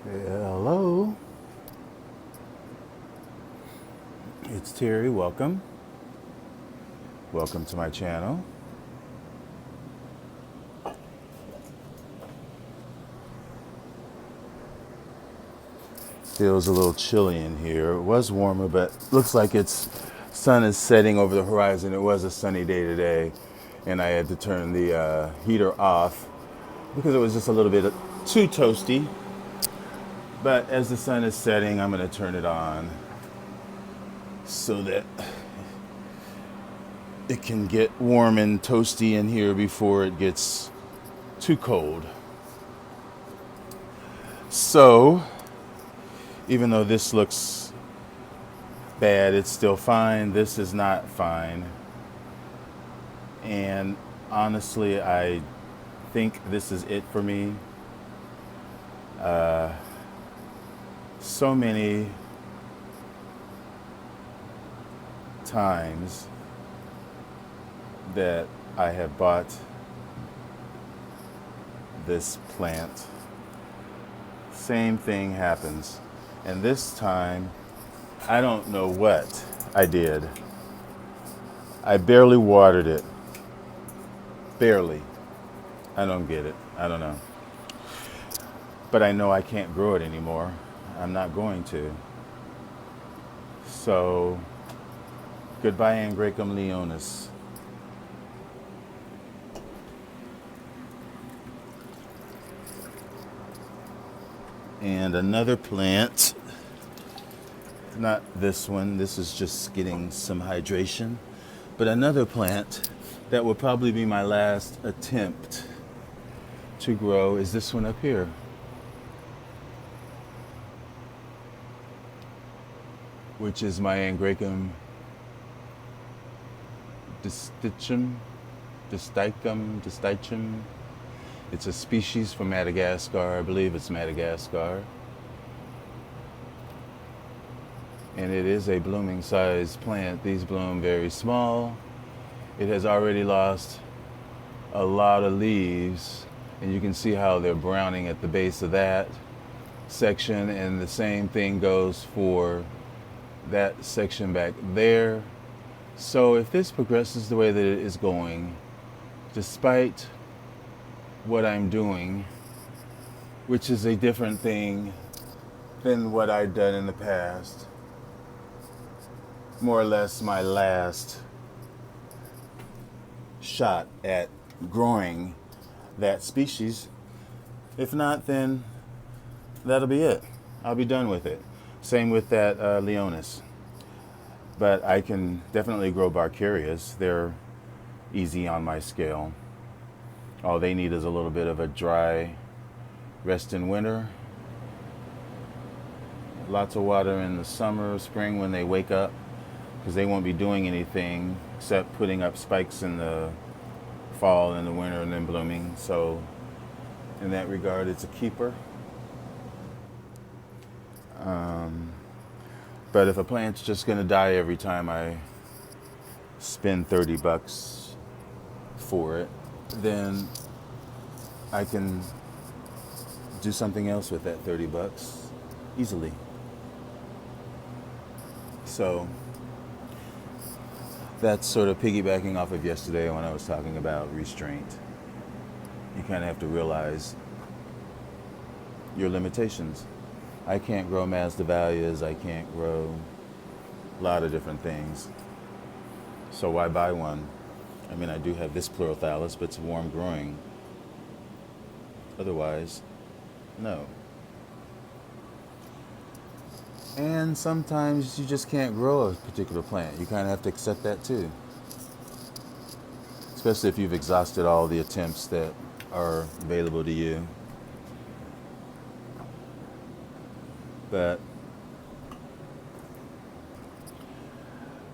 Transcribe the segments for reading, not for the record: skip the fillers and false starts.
Hello, it's Terry. Welcome. Welcome to my channel. Feels a little chilly in here. It was warmer, but looks like it's sun is setting over the horizon. It was a sunny day today, and I had to turn the heater off because it was just a little bit too toasty. But as the sun is setting, I'm going to turn it on so that it can get warm and toasty in here before it gets too cold. So, even though this looks bad, it's still fine. This is not fine. And honestly, I think this is it for me. So many times that I have bought this plant, same thing happens. And this time, I don't know what I did. I barely watered it. Barely. I don't get it. I don't know. But I know I can't grow it anymore. I'm not going to. So, goodbye, Angraecum leonis. And another plant, not this one, this is just getting some hydration, but another plant that will probably be my last attempt to grow is this one up here. Which is my Angraecum distichum. It's a species from Madagascar. I believe it's Madagascar. And it is a blooming sized plant. These bloom very small. It has already lost a lot of leaves, and you can see how they're browning at the base of that section, and the same thing goes for that section back there. So if this progresses the way that it is going, despite what I'm doing, which is a different thing than what I've done in the past, more or less my last shot at growing that species. If not, then that'll be it. I'll be done with it. Same with that Leonis. But I can definitely grow Barcarias. They're easy on my scale. All they need is a little bit of a dry rest in winter. Lots of water in the summer, spring when they wake up, because they won't be doing anything except putting up spikes in the fall and the winter and then blooming. So in that regard, it's a keeper. But if a plant's just going to die every time I spend $30 for it, then I can do something else with that $30 easily. So that's sort of piggybacking off of yesterday when I was talking about restraint. You kind of have to realize your limitations. I can't grow Masdevallias, I can't grow a lot of different things. So why buy one? I mean, I do have this Pleurothallus, but it's warm growing. Otherwise, no. And sometimes you just can't grow a particular plant. You kind of have to accept that too. Especially if you've exhausted all the attempts that are available to you. But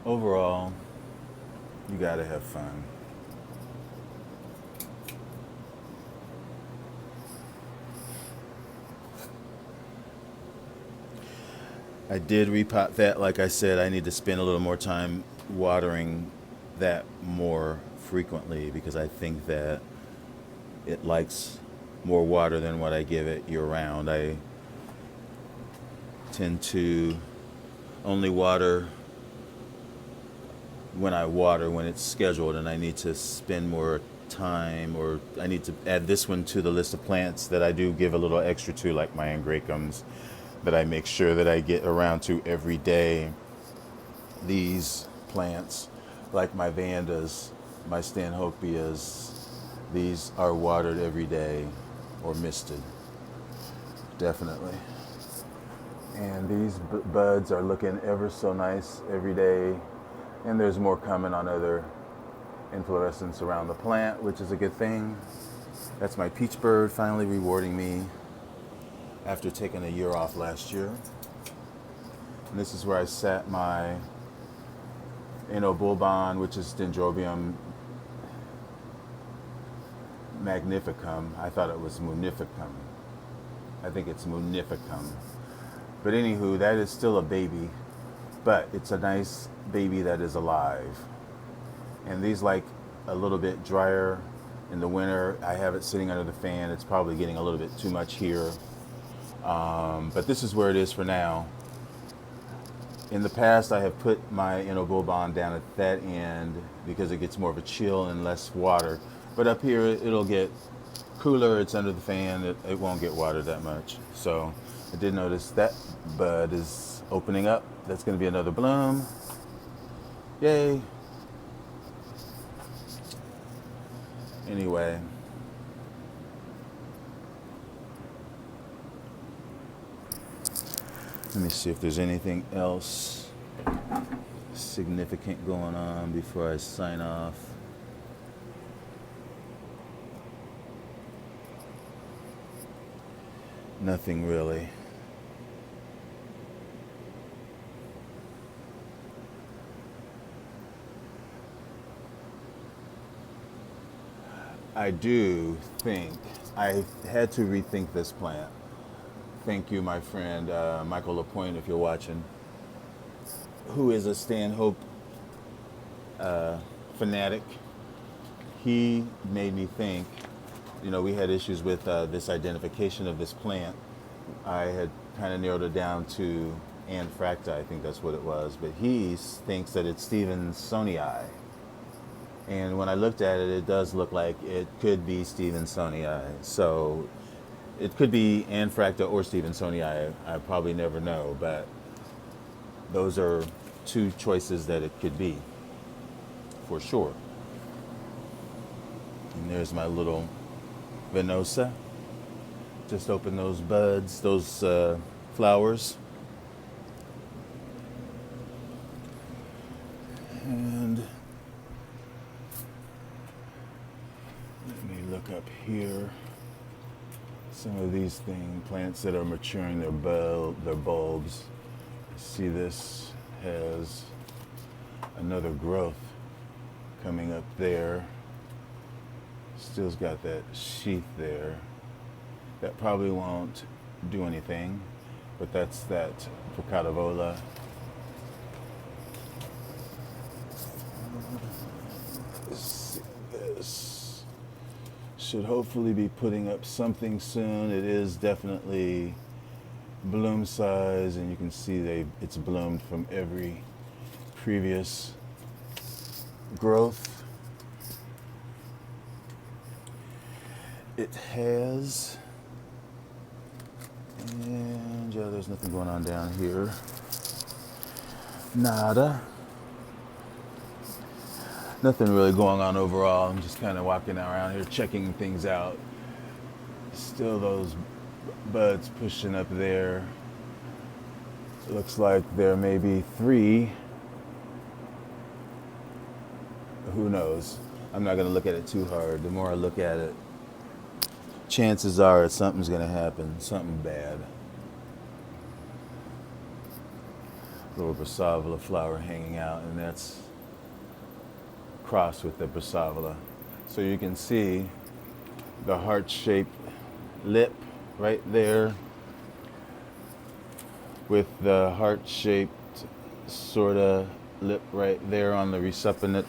overall, you gotta have fun. I did repot that. Like I said, I need to spend a little more time watering that more frequently because I think that it likes more water than what I give it year round. I tend to only water when it's scheduled, and I need to spend more time, or I need to add this one to the list of plants that I do give a little extra to, like my angraecums, that I make sure that I get around to every day. These plants, like my vandas, my stanhopias, these are watered every day or misted, definitely. And these buds are looking ever so nice every day. And there's more coming on other inflorescence around the plant, which is a good thing. That's my peach bird finally rewarding me after taking a year off last year. And this is where I sat my Bulbon, which is Dendrobium magnificum. I thought it was munificum. I think it's munificum. But anywho, that is still a baby, but it's a nice baby that is alive. And these like a little bit drier in the winter. I have it sitting under the fan. It's probably getting a little bit too much here. But this is where it is for now. In the past, I have put my Bulbon down at that end because it gets more of a chill and less water. But up here, it'll get cooler. It's under the fan. It won't get watered that much. So I did notice that bud is opening up. That's going to be another bloom. Yay. Anyway. Let me see if there's anything else significant going on before I sign off. Nothing really. I do think I had to rethink this plant. Thank you, my friend Michael Lapointe, if you're watching, who is a Stanhope fanatic. He made me think, we had issues with this identification of this plant. I had kind of narrowed it down to Anfracta, I think that's what it was, but he thinks that it's Stevensonii. And when I looked at it, it does look like it could be Stevensonii. So it could be Anfracta or Stevensonii. I probably never know, but those are two choices that it could be, for sure. And there's my little Venosa. Just open those buds, those flowers. And let me look up here. Some of these plants that are maturing their bulbs. See, this has another growth coming up there. Still's got that sheath there. That probably won't do anything, but that's that Procatavola. This should hopefully be putting up something soon. It is definitely bloom size, and you can see it's bloomed from every previous growth. It has, and yeah, there's nothing going on down here. Nada. Nothing really going on overall. I'm just kind of walking around here checking things out. Still those buds pushing up there. Looks like there may be 3. Who knows? I'm not going to look at it too hard. The more I look at it, chances are something's going to happen, something bad. Little Brassavola flower hanging out, and that's crossed with the Brassavola. So you can see the heart-shaped lip right there with the heart-shaped sort of lip right there on the resuppinate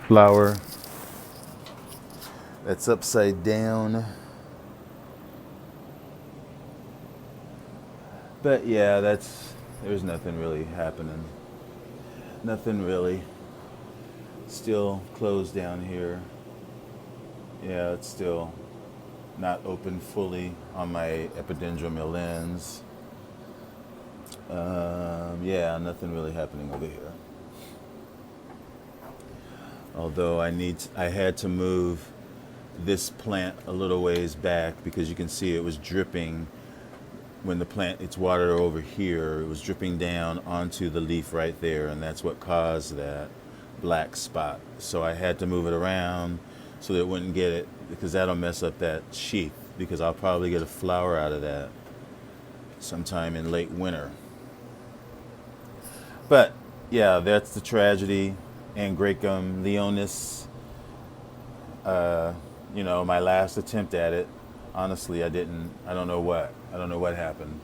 flower. That's upside down. But yeah, there's nothing really happening. Nothing really. Still closed down here. Yeah, it's still not open fully on my epidendrum lens. Yeah, nothing really happening over here. Although I had to move this plant a little ways back because you can see it was dripping when the plant, it's watered over here, it was dripping down onto the leaf right there, and that's what caused that black spot. So I had to move it around so that it wouldn't get it, because that'll mess up that sheath, because I'll probably get a flower out of that sometime in late winter. But yeah, that's the tragedy. Angraecum leonis, my last attempt at it. Honestly, I don't know what happened,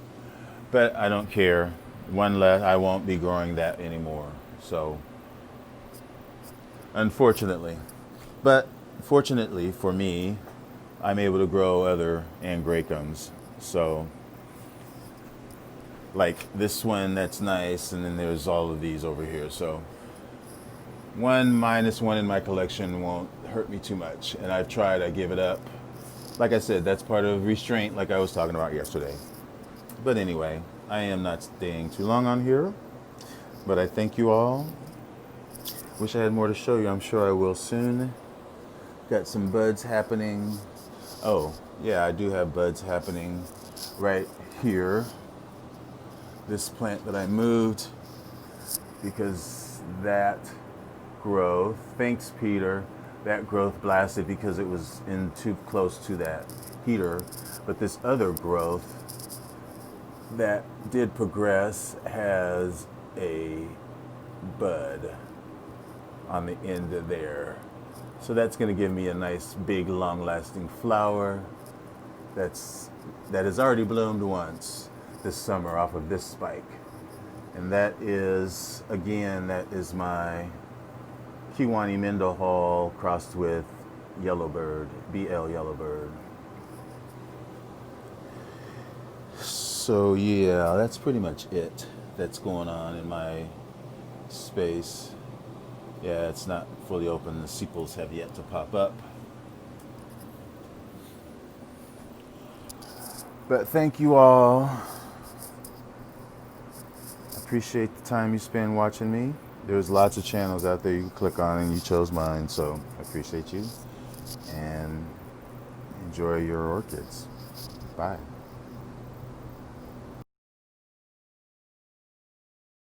but I don't care. One less, I won't be growing that anymore. So, unfortunately, but fortunately for me, I'm able to grow other angraecums. So, like this one, that's nice, and then there's all of these over here. So, one minus one in my collection won't hurt me too much. And I've tried, I give it up. Like I said, that's part of restraint, like I was talking about yesterday. But anyway, I am not staying too long on here. But I thank you all. Wish I had more to show you. I'm sure I will soon. Got some buds happening. Oh, yeah, I do have buds happening right here. This plant that I moved, because that growth, thanks Peter, that growth blasted because it was in too close to that heater. But this other growth that did progress has a bud on the end of there. So that's going to give me a nice big long-lasting flower that has already bloomed once this summer off of this spike. And that is, again, that is my Kiwani Mendenhall crossed with Yellowbird, BL Yellowbird. So yeah, that's pretty much it that's going on in my space. Yeah, it's not fully open. The sepals have yet to pop up. But thank you all. Appreciate the time you spend watching me. There's lots of channels out there you can click on, and you chose mine, so I appreciate you. And enjoy your orchids. Bye.